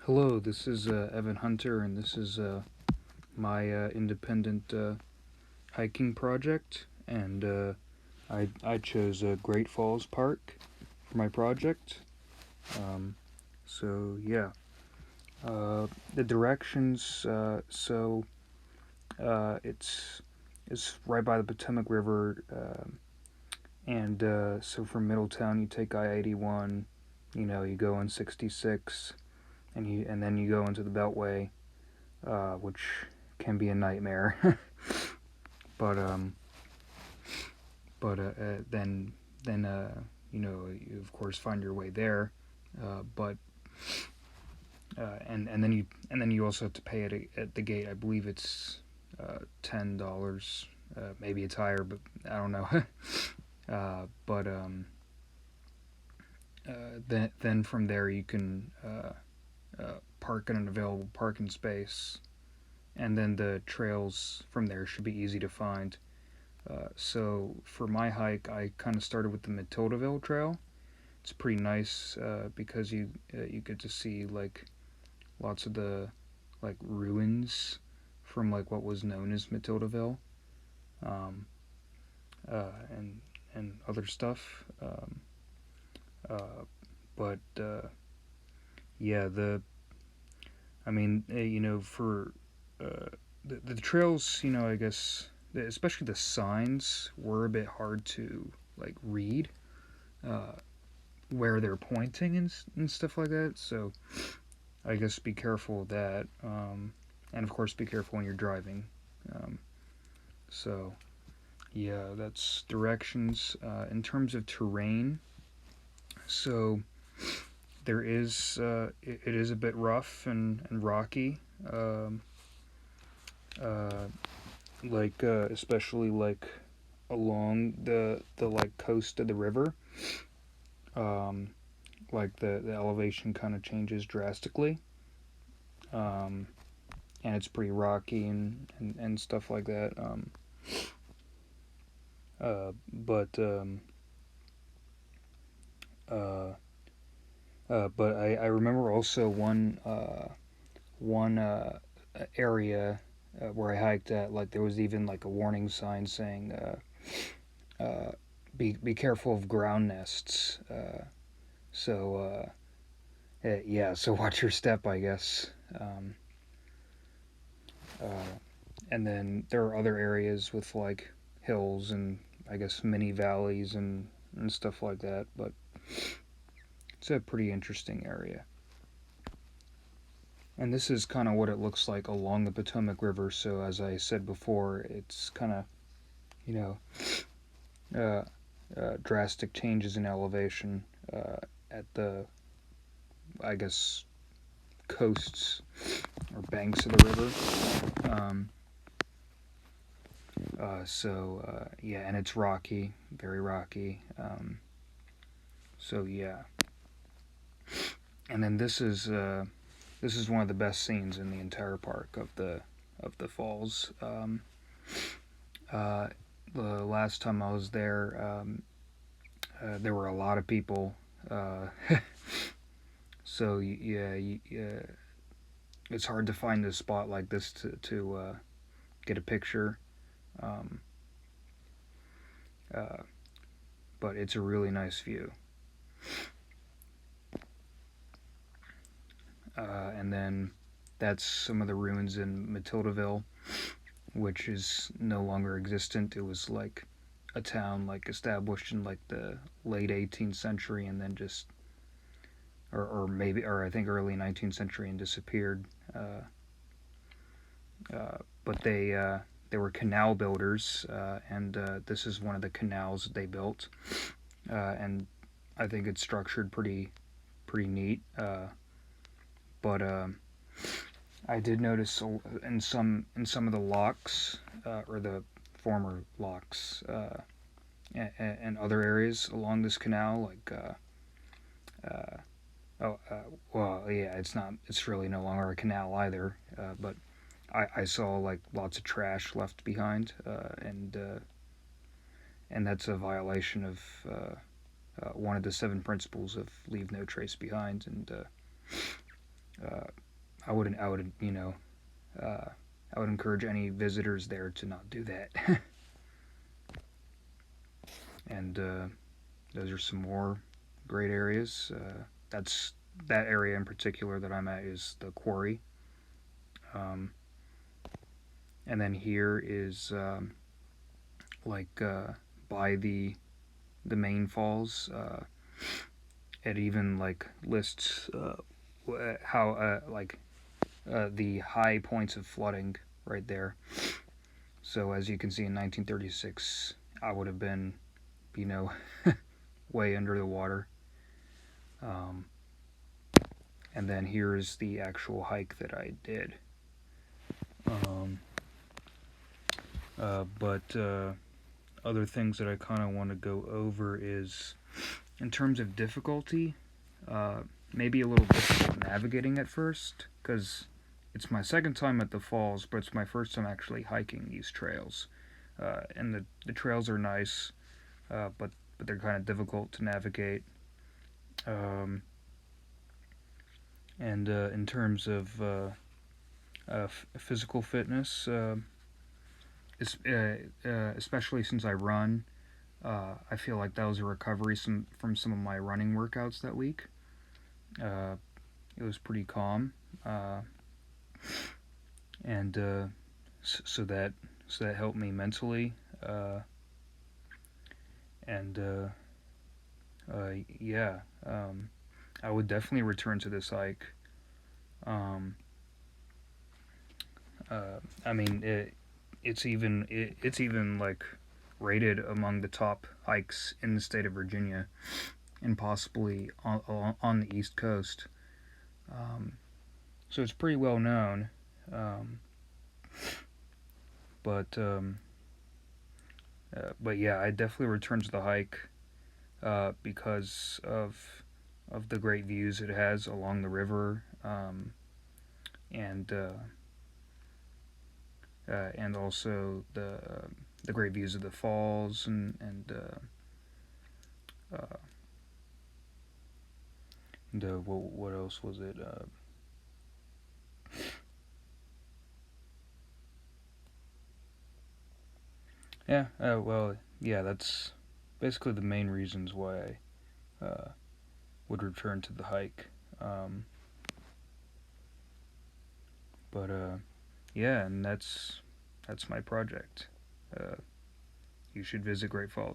Hello, this is Evan Hunter, and this is my independent hiking project. And I chose Great Falls Park for my project. Um, so yeah, the directions. It's right by the Potomac River, and so from Middletown you take I-81. You know, you go on 66, and then you go into the Beltway, which can be a nightmare. but then you of course find your way there. But and then you also have to pay at the gate. I believe it's $10. Maybe it's higher, but I don't know. But then from there you can park in an available parking space, and then the trails from there should be easy to find. So for my hike, I kind of started with the Matildaville Trail. It's pretty nice because you get to see like lots of the like ruins from like what was known as Matildaville, um, and other stuff. Uh, but yeah, the I mean for the trails, I guess especially the signs were a bit hard to like read. Uh, where they're pointing and stuff like that. So I guess be careful of that, and of course be careful when you're driving. Um, so yeah, that's directions. In terms of terrain, so it is a bit rough and rocky. Um, uh, especially like along the like coast of the river. Um, like the elevation kind of changes drastically. Um, and it's pretty rocky and stuff like that. But uh, but I remember also one area where I hiked at, like there was even like a warning sign saying be careful of ground nests. So yeah, so watch your step, I guess. Uh, and then there are other areas with like hills and I guess mini valleys and stuff like that. But it's a pretty interesting area. And this is kind of what it looks like along the Potomac River. So as I said before, it's kind of you know drastic changes in elevation at the I guess coasts or banks of the river. Yeah, and it's rocky, very rocky. So yeah, and then this is one of the best scenes in the entire park of the falls. Uh, the last time I was there, there were a lot of people. Uh, so yeah, it's hard to find a spot like this to get a picture. Um, uh, but it's a really nice view. And then that's some of the ruins in Matildaville, which is no longer existent. It was like a town like established in like the late 18th century and then just or I think early 19th century and disappeared. But they were canal builders, and this is one of the canals that they built, and I think it's structured pretty neat. But I did notice in some of the locks or the former locks and other areas along this canal, like well, yeah, it's really no longer a canal either. But I saw like lots of trash left behind, and that's a violation of one of the seven principles of leave no trace behind. And I would, I would encourage any visitors there to not do that. And those are some more great areas. That's that area in particular that I'm at is the quarry. Um, and then here is like by the main falls. It even like lists how the high points of flooding right there. So as you can see, in 1936, I would have been, you know, way under the water. Um, and then here is the actual hike that I did. Um, but other things that I kind of want to go over is, in terms of difficulty, uh, maybe a little difficult navigating at first, because it's my second time at the falls, but it's my first time actually hiking these trails. And the trails are nice, but they're kind of difficult to navigate. Um, and in terms of physical fitness, especially since I run, I feel like that was a recovery from some of my running workouts that week. Uh, it was pretty calm, and so that helped me mentally. And yeah, I would definitely return to this hike. Um, I mean, it's even like rated among the top hikes in the state of Virginia, and possibly on the East Coast. Um, so it's pretty well known. Um, but but yeah, I definitely return to the hike because of the great views it has along the river, and and also the great views of the falls, uh, and what else was it? Yeah, well, yeah, that's basically the main reasons why I would return to the hike. Um, but yeah, and that's my project. Uh, you should visit Great Falls.